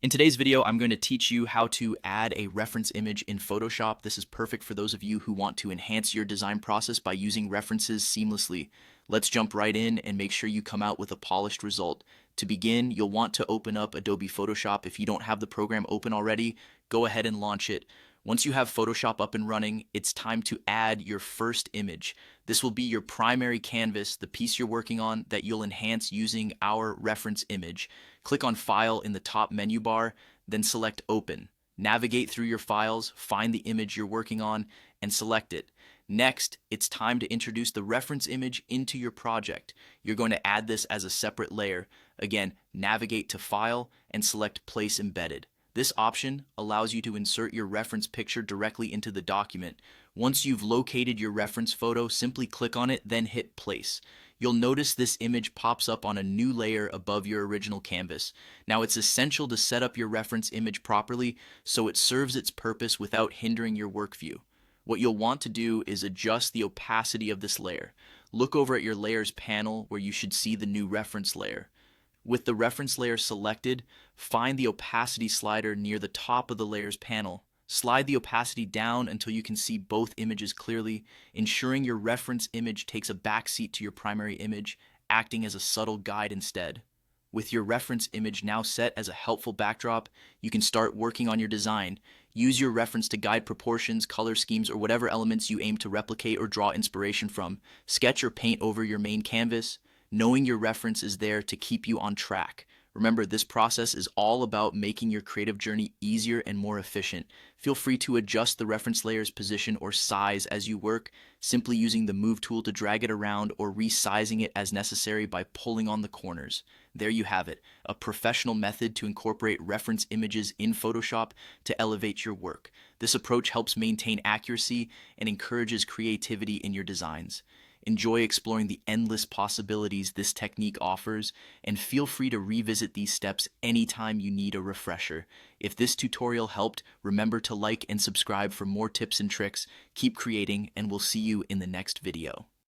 In today's video, I'm going to teach you how to add a reference image in Photoshop. This is perfect for those of you who want to enhance your design process by using references seamlessly. Let's jump right in and make sure you come out with a polished result. To begin, you'll want to open up Adobe Photoshop. If you don't have the program open already, go ahead and launch it. Once you have Photoshop up and running, it's time to add your first image. This will be your primary canvas, the piece you're working on that you'll enhance using our reference image. Click on File in the top menu bar, then select Open. Navigate through your files, find the image you're working on, and select it. Next, it's time to introduce the reference image into your project. You're going to add this as a separate layer. Again, navigate to File and select Place Embedded. This option allows you to insert your reference picture directly into the document. Once you've located your reference photo, simply click on it, then hit Place. You'll notice this image pops up on a new layer above your original canvas. Now, it's essential to set up your reference image properly so it serves its purpose without hindering your work view. What you'll want to do is adjust the opacity of this layer. Look over at your Layers panel where you should see the new reference layer. With the reference layer selected, find the opacity slider near the top of the Layers panel. Slide the opacity down until you can see both images clearly, ensuring your reference image takes a backseat to your primary image, acting as a subtle guide instead. With your reference image now set as a helpful backdrop, you can start working on your design. Use your reference to guide proportions, color schemes, or whatever elements you aim to replicate or draw inspiration from. Sketch or paint over your main canvas, knowing your reference is there to keep you on track. Remember, this process is all about making your creative journey easier and more efficient. Feel free to adjust the reference layer's position or size as you work, simply using the Move tool to drag it around or resizing it as necessary by pulling on the corners. There you have it, a professional method to incorporate reference images in Photoshop to elevate your work. This approach helps maintain accuracy and encourages creativity in your designs. Enjoy exploring the endless possibilities this technique offers, and feel free to revisit these steps anytime you need a refresher. If this tutorial helped, remember to like and subscribe for more tips and tricks. Keep creating, and we'll see you in the next video.